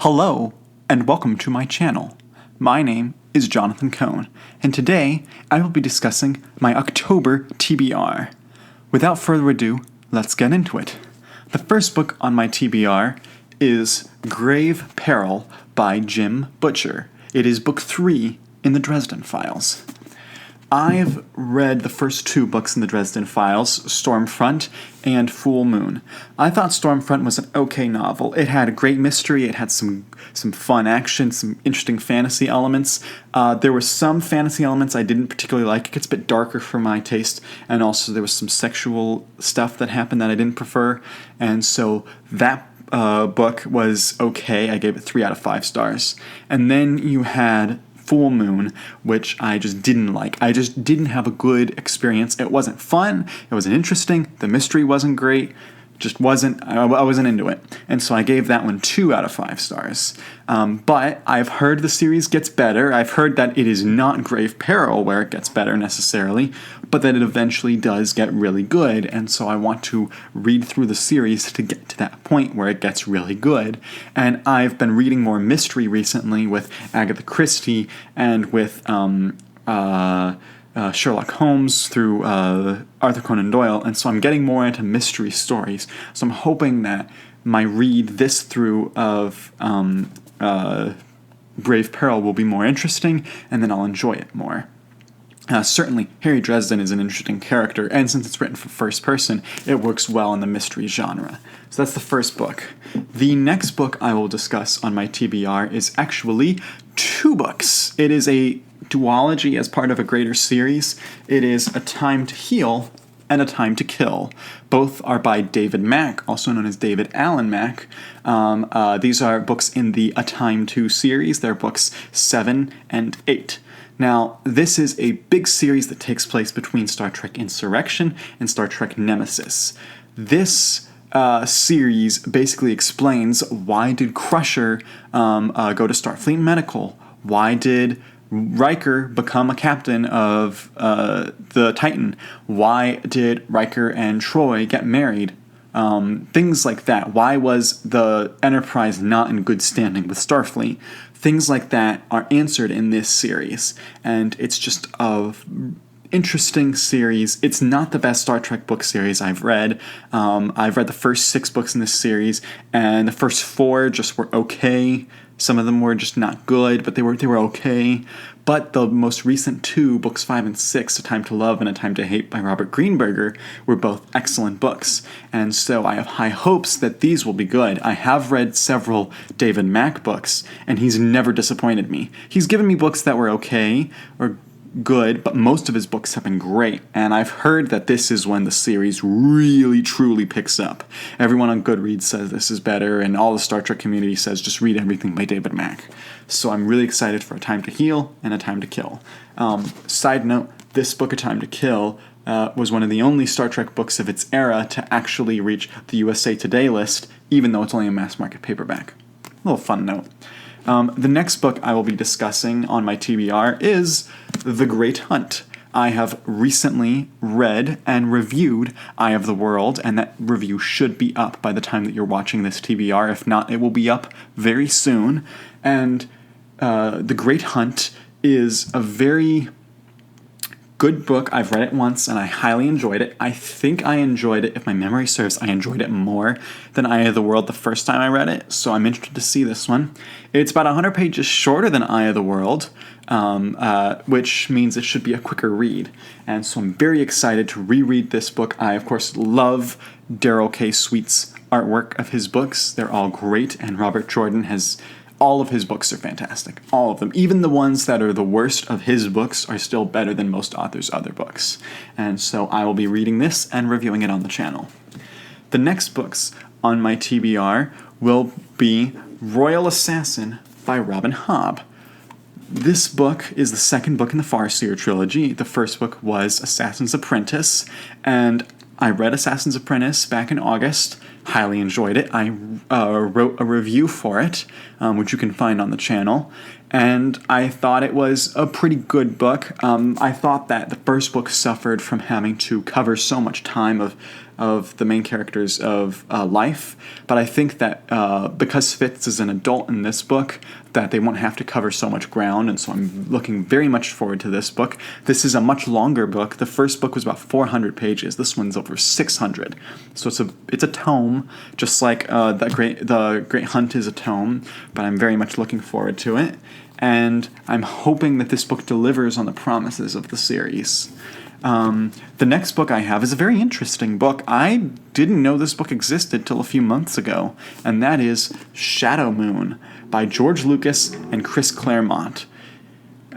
Hello, and welcome to my channel. My name is Jonathan Cohn, and today I will be discussing my October TBR. Without further ado, let's get into it. The first book on my TBR is Grave Peril by Jim Butcher. It is book 3 in the Dresden Files. I've read the first 2 books in the Dresden Files, Stormfront and Full Moon. I thought Stormfront was an okay novel. It had a great mystery, it had some fun action, some interesting fantasy elements. There were some fantasy elements I didn't particularly like. It gets a bit darker for my taste, and also there was some sexual stuff that happened that I didn't prefer, and so that book was okay. I gave it 3 out of 5 stars. And then you had Full Moon, which I just didn't like. I just didn't have a good experience. It wasn't fun. It wasn't interesting. The mystery wasn't great. Just wasn't. I wasn't into it. And so I gave that one 2 out of 5 stars. But I've heard the series gets better. I've heard that it is not Grave Peril where it gets better necessarily, but that it eventually does get really good. And so I want to read through the series to get to that point where it gets really good. And I've been reading more mystery recently with Agatha Christie and with Sherlock Holmes through Arthur Conan Doyle, and so I'm getting more into mystery stories. So I'm hoping that my read this through of Grave Peril will be more interesting, and then I'll enjoy it more. Certainly, Harry Dresden is an interesting character, and since it's written for first person, it works well in the mystery genre. So that's the first book. The next book I will discuss on my TBR is actually 2 books. It is a duology as part of a greater series. It is A Time to Heal and A Time to Kill. Both are by David Mack, also known as David Allen Mack. These are books in the A Time To series. They're books 7 and 8. Now, this is a big series that takes place between Star Trek Insurrection and Star Trek Nemesis. This series basically explains why did Crusher go to Starfleet Medical? Why did Riker become a captain of the Titan? Why did Riker and Troy get married? Things like that. Why was the Enterprise not in good standing with Starfleet? Things like that are answered in this series, and it's just a interesting series. It's not the best Star Trek book series I've read. I've read the first 6 books in this series, and the first 4 just were okay. Some of them were just not good, but they were okay. But the most recent 2, books 5 and 6, A Time to Love and A Time to Hate by Robert Greenberger, were both excellent books. And so I have high hopes that these will be good. I have read several David Mack books, and he's never disappointed me. He's given me books that were okay or good, but most of his books have been great, and I've heard that this is when the series really truly picks up. Everyone on Goodreads says this is better, and all the Star Trek community says just read everything by David Mack. So I'm really excited for A Time to Heal and A Time to Kill. Side note, this book, A Time to Kill, was one of the only Star Trek books of its era to actually reach the USA Today list, even though it's only a mass market paperback. A little fun note. The next book I will be discussing on my TBR is The Great Hunt. I have recently read and reviewed Eye of the World, and that review should be up by the time that you're watching this TBR. If not, it will be up very soon. And The Great Hunt is a very good book. I've read it once, and I highly enjoyed it. I think I enjoyed it, if my memory serves, I enjoyed it more than Eye of the World the first time I read it, so I'm interested to see this one. It's about 100 pages shorter than Eye of the World, which means it should be a quicker read. And so I'm very excited to reread this book. I, of course, love Darrell K. Sweet's artwork of his books. They're all great, and Robert Jordan has... all of his books are fantastic. All of them. Even the ones that are the worst of his books are still better than most authors' other books. And so I will be reading this and reviewing it on the channel. The next books on my TBR will be Royal Assassin by Robin Hobb. This book is the second book in the Farseer trilogy. The first book was Assassin's Apprentice, and I read Assassin's Apprentice back in August. Highly enjoyed it. I wrote a review for it, which you can find on the channel, and I thought it was a pretty good book. I thought that the first book suffered from having to cover so much time of of the main characters of life. But I think that because Fitz is an adult in this book, that they won't have to cover so much ground, and so I'm looking very much forward to this book. This is a much longer book. The first book was about 400 pages. This one's over 600. So it's a tome, just like the Great Hunt is a tome, but I'm very much looking forward to it. And I'm hoping that this book delivers on the promises of the series. The next book I have is a very interesting book. I didn't know this book existed till a few months ago, and that is Shadow Moon by George Lucas and Chris Claremont.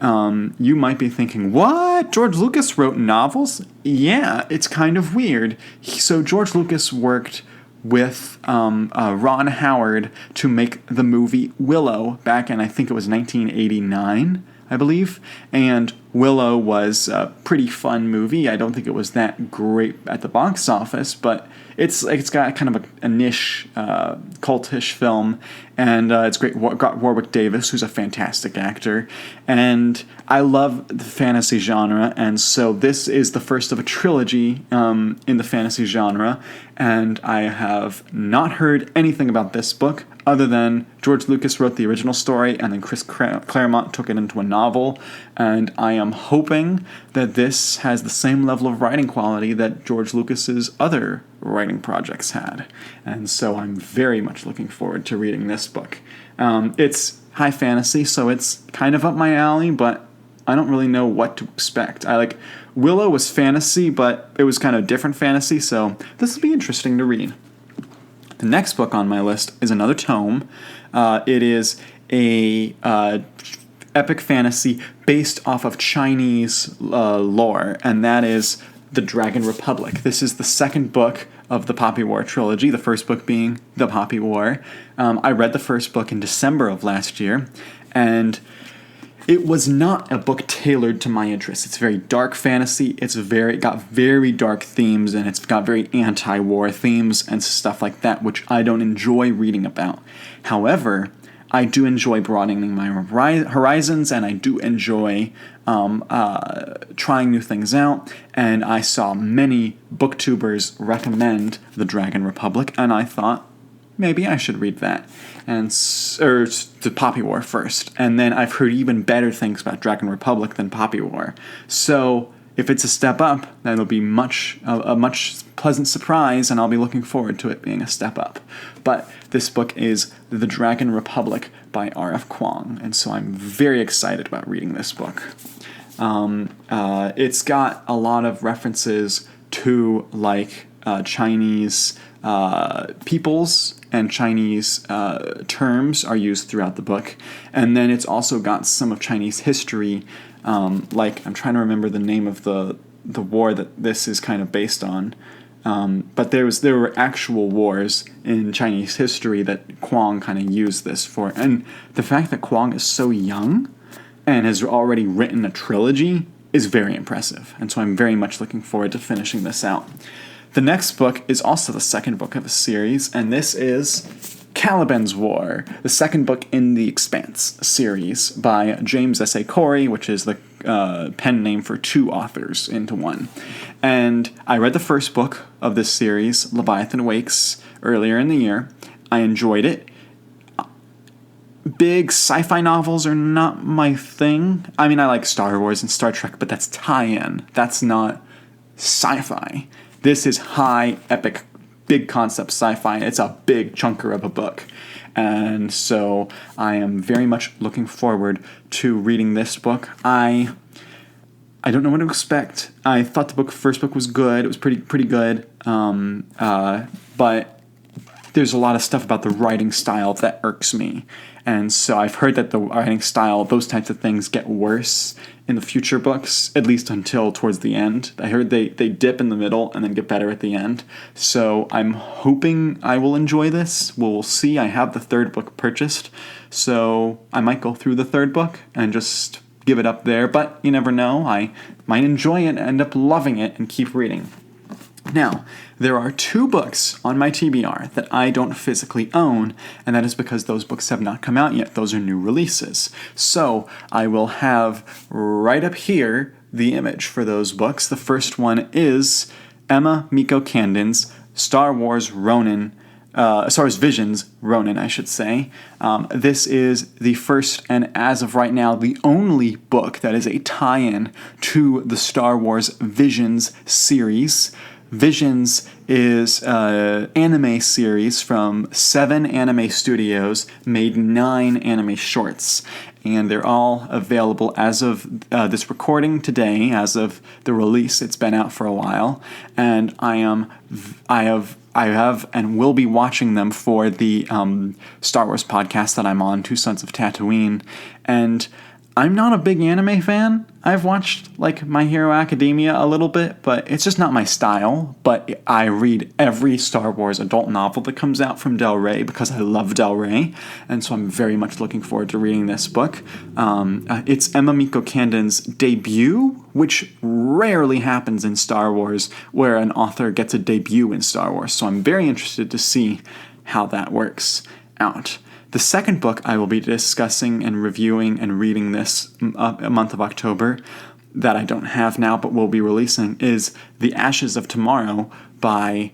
You might be thinking, what? George Lucas wrote novels? Yeah, it's kind of weird. So George Lucas worked with Ron Howard to make the movie Willow back in, I think it was 1989, I believe. And Willow was a pretty fun movie. I don't think it was that great at the box office, but it's got kind of a niche, cultish film, and it's great. Got Warwick Davis, who's a fantastic actor, and I love the fantasy genre, and so this is the first of a trilogy in the fantasy genre, and I have not heard anything about this book other than George Lucas wrote the original story, and then Chris Claremont took it into a novel, and I am hoping that this has the same level of writing quality that George Lucas's other writing projects had. And so I'm very much looking forward to reading this book. It's high fantasy, so it's kind of up my alley, but I don't really know what to expect. Willow was fantasy, but it was kind of different fantasy, so this will be interesting to read. The next book on my list is another tome. It is a epic fantasy based off of Chinese lore, and that is The Dragon Republic. This is the second book of the Poppy War trilogy, the first book being The Poppy War. I read the first book in December of last year, and it was not a book tailored to my interests. It's very dark fantasy. It got very dark themes, and it's got very anti-war themes and stuff like that, which I don't enjoy reading about. However, I do enjoy broadening my horizons, and I do enjoy trying new things out. And I saw many booktubers recommend The Dragon Republic, and I thought, maybe I should read that. Or the Poppy War first. And then I've heard even better things about Dragon Republic than Poppy War. So if it's a step up, that'll be a much pleasant surprise, and I'll be looking forward to it being a step up. But this book is The Dragon Republic by R.F. Kuang, and so I'm very excited about reading this book. It's got a lot of references to Chinese peoples, and Chinese terms are used throughout the book. And then it's also got some of Chinese history, I'm trying to remember the name of the war that this is kind of based on. But there were actual wars in Chinese history that Kuang kind of used this for. And the fact that Kuang is so young and has already written a trilogy is very impressive. And so I'm very much looking forward to finishing this out. The next book is also the second book of a series, and this is Calibans War, the second book in the Expanse series by James S.A. Corey, which is the pen name for two authors into one. And I read the first book of this series, Leviathan Wakes, earlier in the year. I enjoyed it. Big sci-fi novels are not my thing. I mean, I like Star Wars and Star Trek, but that's tie-in. That's not sci-fi. This is high, epic, big concept sci-fi. It's a big chunker of a book. And so I am very much looking forward to reading this book. I don't know what to expect. I thought the first book was good. It was pretty good. But there's a lot of stuff about the writing style that irks me. And so I've heard that the writing style, those types of things, get worse in the future books, at least until towards the end. I heard they dip in the middle and then get better at the end. So I'm hoping I will enjoy this. We'll see. I have the third book purchased, so I might go through the third book and just give it up there. But you never know. I might enjoy it, end up loving it, and keep reading. Now, there are two books on my TBR that I don't physically own, and that is because those books have not come out yet. Those are new releases. So I will have right up here the image for those books. The first one is Emma Miko Candon's Star Wars Visions Ronin, I should say. This is the first and, as of right now, the only book that is a tie-in to the Star Wars Visions series. Visions is an anime series from 7 anime studios, made 9 anime shorts, and they're all available as of this recording today, as of the release. It's been out for a while, and I have and will be watching them for the Star Wars podcast that I'm on, Two Sons of Tatooine, and I'm not a big anime fan. I've watched, like, My Hero Academia a little bit, but it's just not my style. But I read every Star Wars adult novel that comes out from Del Rey because I love Del Rey, and so I'm very much looking forward to reading this book. It's Emma Miko Candon's debut, which rarely happens in Star Wars, where an author gets a debut in Star Wars, so I'm very interested to see how that works out. The second book I will be discussing and reviewing and reading this month of October, that I don't have now but will be releasing, is The Ashes of Tomorrow by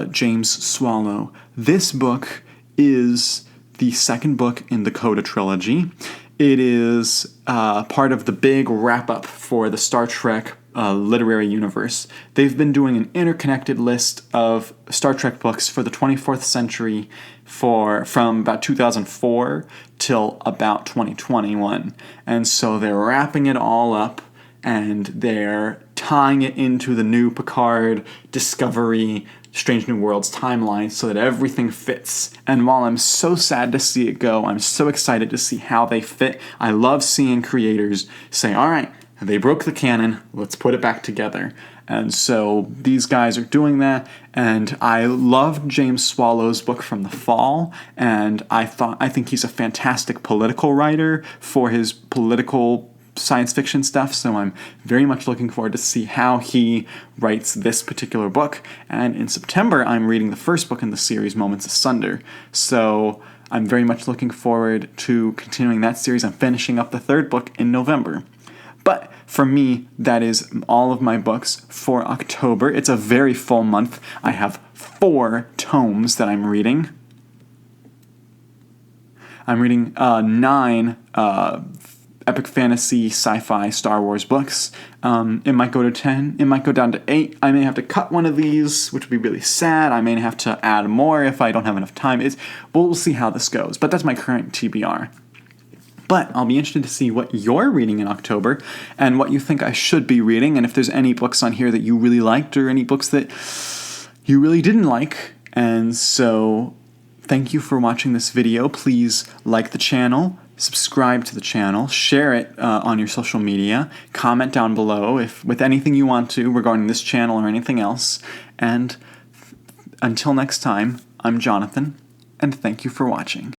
James Swallow. This book is the second book in the Coda trilogy. It is part of the big wrap-up for the Star Trek literary universe. They've been doing an interconnected list of Star Trek books for the 24th century from about 2004 till about 2021. And so they're wrapping it all up, and they're tying it into the new Picard, Discovery, Strange New Worlds timeline so that everything fits. And while I'm so sad to see it go, I'm so excited to see how they fit. I love seeing creators say, all right, they broke the canon, let's put it back together. And so these guys are doing that, and I loved James Swallow's book from the fall, and I think he's a fantastic political writer for his political science fiction stuff, so I'm very much looking forward to see how he writes this particular book. And in September, I'm reading the first book in the series, Moments Asunder. So I'm very much looking forward to continuing that series. I'm finishing up the third book in November. But for me, that is all of my books for October. It's a very full month. I have 4 tomes that I'm reading. I'm reading 9 epic fantasy, sci-fi, Star Wars books. It might go to 10. It might go down to 8. I may have to cut one of these, which would be really sad. I may have to add more if I don't have enough time. We'll see how this goes. But that's my current TBR. But I'll be interested to see what you're reading in October and what you think I should be reading, and if there's any books on here that you really liked or any books that you really didn't like. And so thank you for watching this video. Please like the channel, subscribe to the channel, share it on your social media, comment down below with anything you want to regarding this channel or anything else. And until next time, I'm Jonathan, and thank you for watching.